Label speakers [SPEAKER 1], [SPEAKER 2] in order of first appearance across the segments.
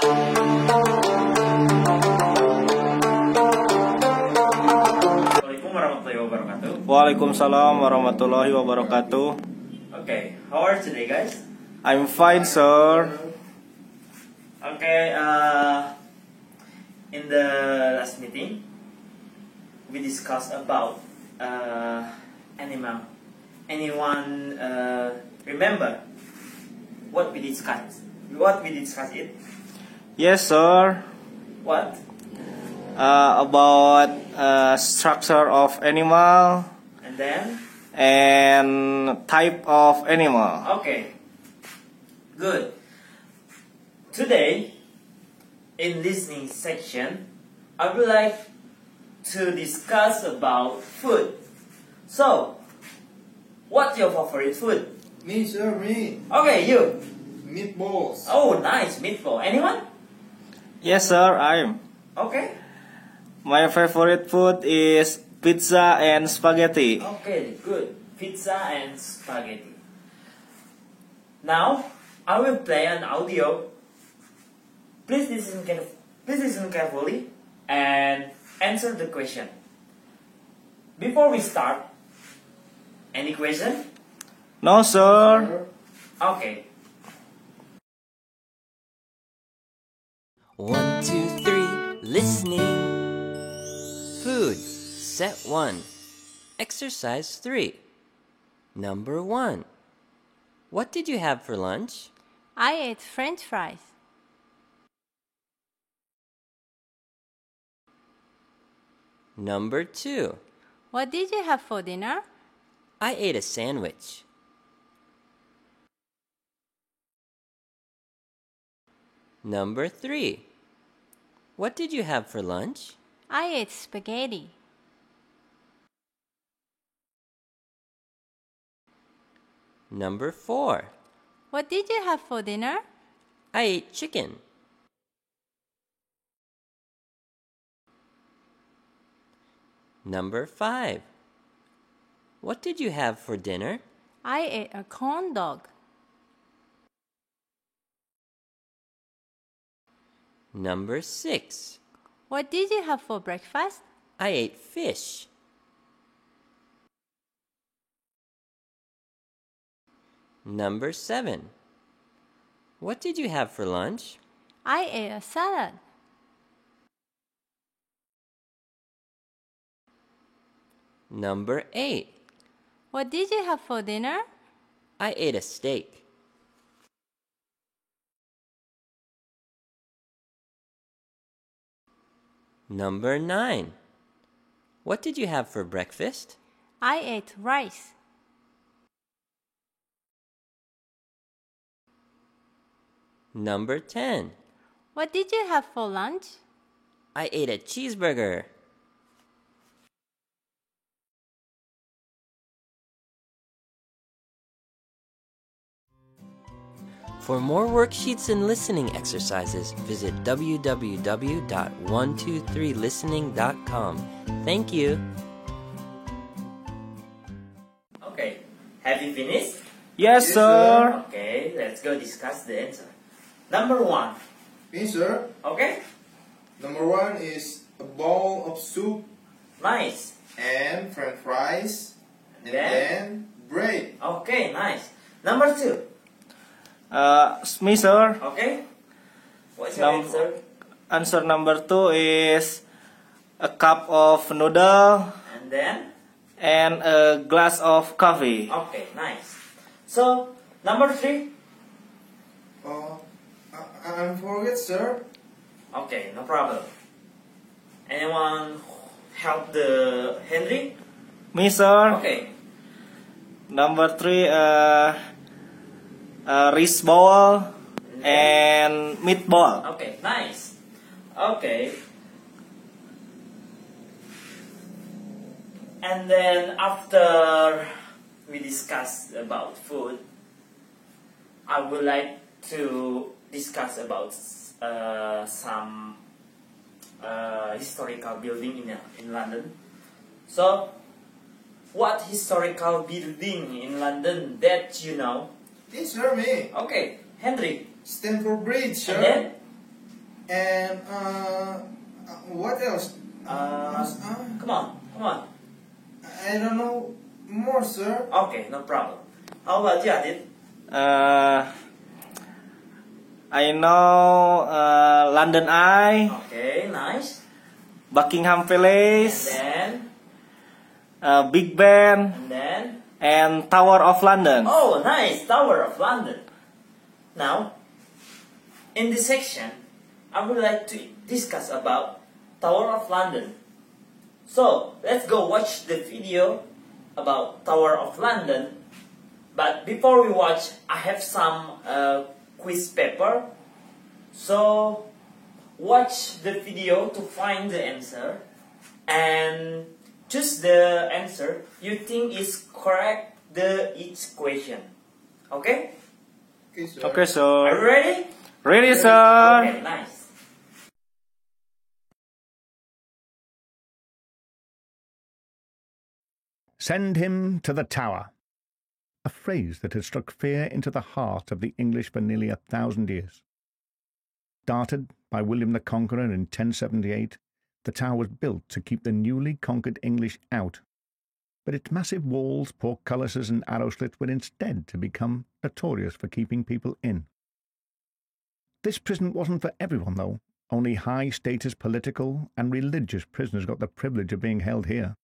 [SPEAKER 1] Assalamualaikum warahmatullahi wabarakatuh.
[SPEAKER 2] Waalaikumsalam warahmatullahi wabarakatuh.
[SPEAKER 1] Okay, how are you today, guys?
[SPEAKER 2] I'm fine, sir.
[SPEAKER 1] Okay, in the last meeting, we discussed about animal. Anyone remember what we discussed? What we discussed it?
[SPEAKER 2] Yes, sir.
[SPEAKER 1] What?
[SPEAKER 2] About structure of animal
[SPEAKER 1] And then?
[SPEAKER 2] and type of animal.
[SPEAKER 1] Okay. Good. Today, in listening section, I would like to discuss about food. So, what's your favorite food?
[SPEAKER 3] Me, sir, me.
[SPEAKER 1] Okay, you.
[SPEAKER 3] Meatballs.
[SPEAKER 1] Oh, nice meatball. Anyone?
[SPEAKER 2] Yes, sir. I'm.
[SPEAKER 1] Okay.
[SPEAKER 2] My favorite food is pizza and spaghetti.
[SPEAKER 1] Okay, good. Pizza and spaghetti. Now, I will play an audio. Please listen carefully and answer the question. Before we start, any question?
[SPEAKER 2] No, sir.
[SPEAKER 1] Okay.
[SPEAKER 4] 1, 2, 3, listening. Food, set 1. Exercise 3. Number 1. What did you have for lunch?
[SPEAKER 5] I ate French fries.
[SPEAKER 4] Number 2.
[SPEAKER 5] What did you have for dinner?
[SPEAKER 4] I ate a sandwich. Number 3. What did you have for lunch?
[SPEAKER 5] I ate spaghetti.
[SPEAKER 4] Number 4.
[SPEAKER 5] What did you have for dinner?
[SPEAKER 4] I ate chicken. Number 5. What did you have for dinner?
[SPEAKER 5] I ate a corn dog.
[SPEAKER 4] Number 6.
[SPEAKER 5] What did you have for breakfast?
[SPEAKER 4] I ate fish. Number 7. What did you have for lunch?
[SPEAKER 5] I ate a salad.
[SPEAKER 4] Number 8.
[SPEAKER 5] What did you have for dinner?
[SPEAKER 4] I ate a steak. Number 9. What did you have for breakfast?
[SPEAKER 5] I ate rice.
[SPEAKER 4] Number 10.
[SPEAKER 5] What did you have for lunch?
[SPEAKER 4] I ate a cheeseburger. For more worksheets and listening exercises, visit www.123listening.com. Thank you.
[SPEAKER 1] Okay. Have you finished?
[SPEAKER 2] Yes, sir.
[SPEAKER 1] Okay, let's go discuss the answer. Number 1.
[SPEAKER 3] Me, sir.
[SPEAKER 1] Okay?
[SPEAKER 3] Number 1 is a bowl of soup
[SPEAKER 1] Nice.
[SPEAKER 3] and French fries and
[SPEAKER 1] Then?
[SPEAKER 3] then bread.
[SPEAKER 1] Okay, nice. Number 2.
[SPEAKER 2] Me, sir.
[SPEAKER 1] Okay? What's your answer?
[SPEAKER 2] Answer number 2 is a cup of noodle
[SPEAKER 1] And then?
[SPEAKER 2] and a glass of coffee.
[SPEAKER 1] Okay, nice. So, number 3.
[SPEAKER 3] I forget, sir.
[SPEAKER 1] Okay, no problem. Anyone help the Henry?
[SPEAKER 2] Me, sir.
[SPEAKER 1] Okay.
[SPEAKER 2] Number 3, rice bowl and meatball.
[SPEAKER 1] Okay, nice. Okay. And then after we discussed about food, I would like to discuss about some historical building in London. So, what historical building in London that you know?
[SPEAKER 3] Yes, sir, me.
[SPEAKER 1] Okay, Henry.
[SPEAKER 3] Stamford Bridge, sir.
[SPEAKER 1] And then?
[SPEAKER 3] And what else?
[SPEAKER 1] Come on, come on.
[SPEAKER 3] I don't know more, sir.
[SPEAKER 1] Okay, no problem. How about you, Adit?
[SPEAKER 2] I know London Eye,
[SPEAKER 1] Okay, nice.
[SPEAKER 2] Buckingham Palace,
[SPEAKER 1] And
[SPEAKER 2] Big Ben,
[SPEAKER 1] then,
[SPEAKER 2] and Tower of London.
[SPEAKER 1] oh, nice, Tower of London. Now, in this section, I would like to discuss about Tower of London. So, let's go watch the video about Tower of London. But before we watch, I have some quiz paper. So, watch the video to find the answer and choose the answer you think is correct each question. Okay?
[SPEAKER 3] Okay, sir.
[SPEAKER 2] Okay,
[SPEAKER 1] Are
[SPEAKER 2] sir.
[SPEAKER 1] you ready?
[SPEAKER 2] Ready, sir?
[SPEAKER 1] Okay, nice.
[SPEAKER 6] Send him to the Tower. A phrase that has struck fear into the heart of the English for nearly 1,000 years. Started by William the Conqueror in 1078, the tower was built to keep the newly conquered English out, but its massive walls, portcullises and arrow slits were instead to become notorious for keeping people in. This prison wasn't for everyone, though. Only high-status political and religious prisoners got the privilege of being held here.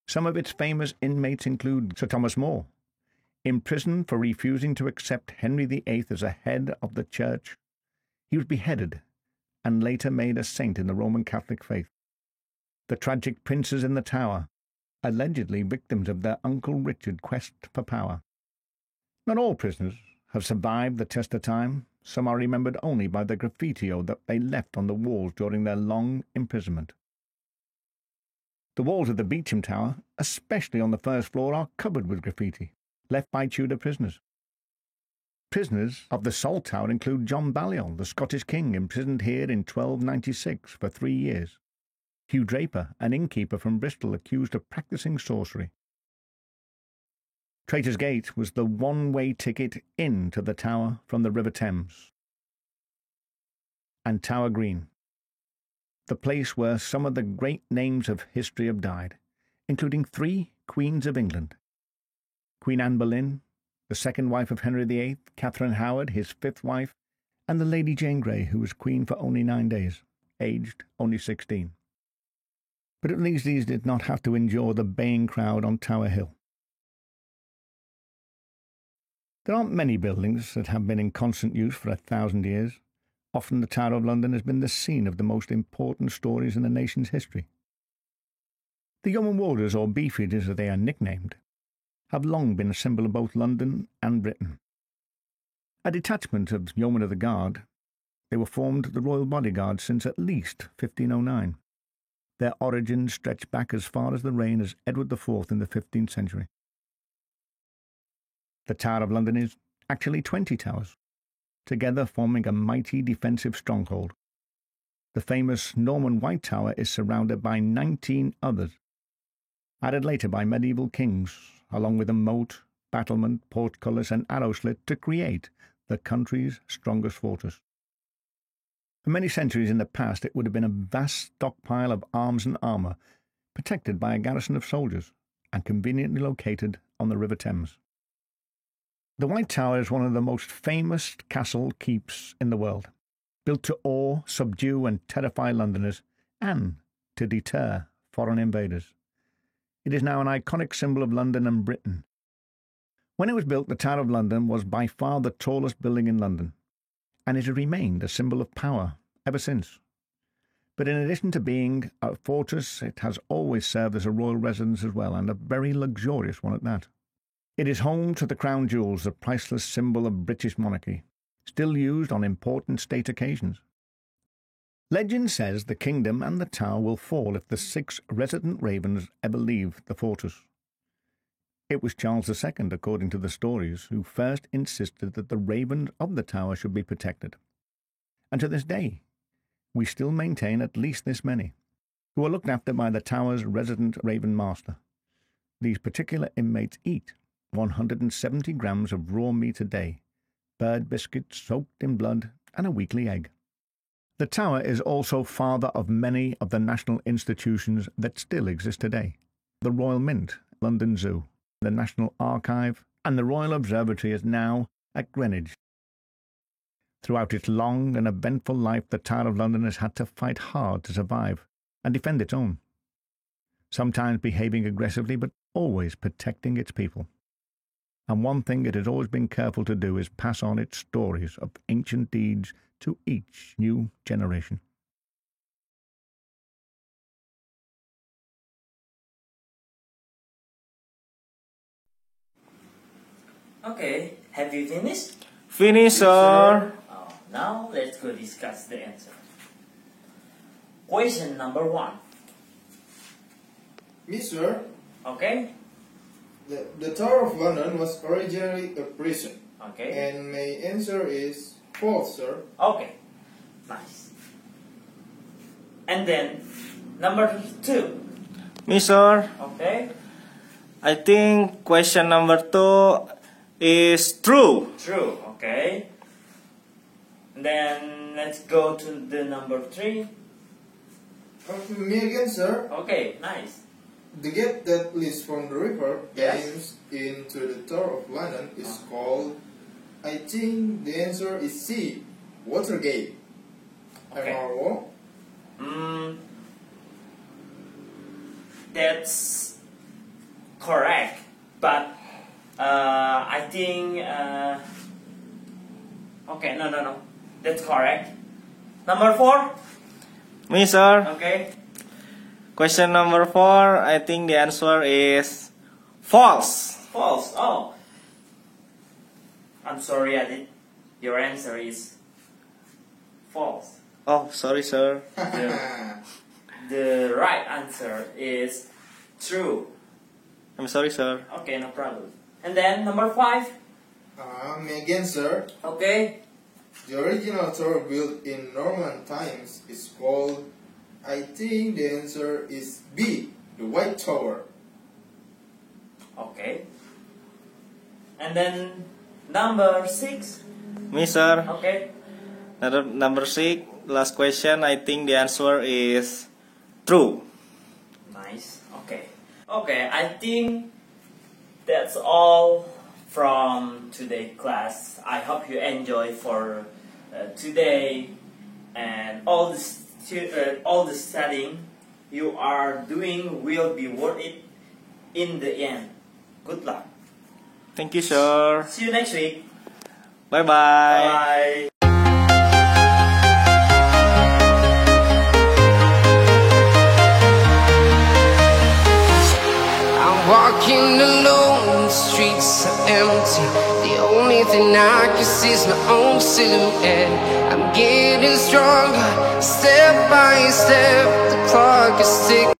[SPEAKER 6] Some of its famous inmates include Sir Thomas More, imprisoned for refusing to accept Henry VIII as a head of the church. He was beheaded and later made a saint in the Roman Catholic faith. The tragic princes in the Tower, allegedly victims of their Uncle Richard's quest for power. Not all prisoners have survived the test of time. Some are remembered only by the graffiti that they left on the walls during their long imprisonment. The walls of the Beauchamp Tower, especially on the first floor, are covered with graffiti, left by Tudor prisoners. Prisoners of the Salt Tower include John Balliol, the Scottish king, imprisoned here in 1296 for 3 years. Hugh Draper, an innkeeper from Bristol, accused of practising sorcery. Traitor's Gate was the one-way ticket into the tower from the River Thames. And Tower Green, the place where some of the great names of history have died, including 3 queens of England. Queen Anne Boleyn, the second wife of Henry VIII, Catherine Howard, his 5th wife, and the Lady Jane Grey, who was queen for only 9 days, aged only 16. But at least these did not have to endure the baying crowd on Tower Hill. There aren't many buildings that have been in constant use for 1,000 years. Often the Tower of London has been the scene of the most important stories in the nation's history. The Yeoman Warders, or Beefeaters as they are nicknamed, have long been a symbol of both London and Britain. A detachment of Yeomen of the Guard, they were formed the Royal Bodyguard since at least 1509. Their origins stretch back as far as the reign of Edward IV in the 15th century. The Tower of London is actually 20 towers, together forming a mighty defensive stronghold. The famous Norman White Tower is surrounded by 19 others, added later by medieval kings, along with a moat, battlement, portcullis and arrow slit to create the country's strongest fortress. For many centuries in the past, it would have been a vast stockpile of arms and armour, protected by a garrison of soldiers, and conveniently located on the River Thames. The White Tower is one of the most famous castle keeps in the world, built to awe, subdue and terrify Londoners, and to deter foreign invaders. It is now an iconic symbol of London and Britain. When it was built, the Tower of London was by far the tallest building in London, and it has remained a symbol of power ever since. But in addition to being a fortress, it has always served as a royal residence as well, and a very luxurious one at that. It is home to the crown jewels, the priceless symbol of British monarchy, still used on important state occasions. Legend says the kingdom and the tower will fall if the 6 resident ravens ever leave the fortress. It was Charles II, according to the stories, who first insisted that the ravens of the tower should be protected. And to this day, we still maintain at least this many, who are looked after by the tower's resident raven master. These particular inmates eat 170 grams of raw meat a day, bird biscuits soaked in blood, and a weekly egg. The tower is also father of many of the national institutions that still exist today. The Royal Mint, London Zoo, the National Archive, and the Royal Observatory is now at Greenwich. Throughout its long and eventful life, the Tower of London has had to fight hard to survive and defend its own, sometimes behaving aggressively, but always protecting its people. And one thing it has always been careful to do is pass on its stories of ancient deeds to each new generation.
[SPEAKER 1] Okay, have you finished?
[SPEAKER 2] Finish, sir.
[SPEAKER 1] Oh, now let's go discuss the answer. Question number 1.
[SPEAKER 3] Mister,
[SPEAKER 1] Okay?
[SPEAKER 3] the Tower of London was originally a prison.
[SPEAKER 1] Okay.
[SPEAKER 3] And my answer is false, sir.
[SPEAKER 1] Okay. Nice. And then number 2.
[SPEAKER 2] Me, sir.
[SPEAKER 1] Okay?
[SPEAKER 2] I think question number 2 is true.
[SPEAKER 1] True. Okay. And then let's go to the number 3.
[SPEAKER 3] Me again, sir.
[SPEAKER 1] Okay, nice.
[SPEAKER 3] The gate that leads from the river
[SPEAKER 1] Yes.
[SPEAKER 3] aims into the Tower of London is called, I think the answer is C, Watergate.
[SPEAKER 1] Okay.
[SPEAKER 3] Am I wrong?
[SPEAKER 1] That's correct, but I think okay, no, that's correct. Number 4.
[SPEAKER 2] Me, sir.
[SPEAKER 1] Okay.
[SPEAKER 2] Question number 4, I think the answer is false.
[SPEAKER 1] False. Oh, I'm sorry, Adit. Your answer is false.
[SPEAKER 2] Oh, sorry, sir.
[SPEAKER 1] The right answer is true.
[SPEAKER 2] I'm sorry, sir.
[SPEAKER 1] Okay, no problem. And then number 5.
[SPEAKER 3] Me again, sir.
[SPEAKER 1] Okay.
[SPEAKER 3] The original tower built in Norman times is called, I think the answer is B, the White Tower.
[SPEAKER 1] Okay. And then number 6.
[SPEAKER 2] Me, sir.
[SPEAKER 1] Okay.
[SPEAKER 2] Number 6, last question, I think the answer is true.
[SPEAKER 1] Nice. Okay. Okay, I think that's all from today's class. I hope you enjoy for today, and all the studying you are doing will be worth it in the end. Good luck.
[SPEAKER 2] Thank you, sir.
[SPEAKER 1] See you next week.
[SPEAKER 2] Bye-bye.
[SPEAKER 1] Bye.
[SPEAKER 7] Walking alone, the streets are empty. The only thing I can see is my own silhouette. I'm getting stronger, step by step. The clock is ticking.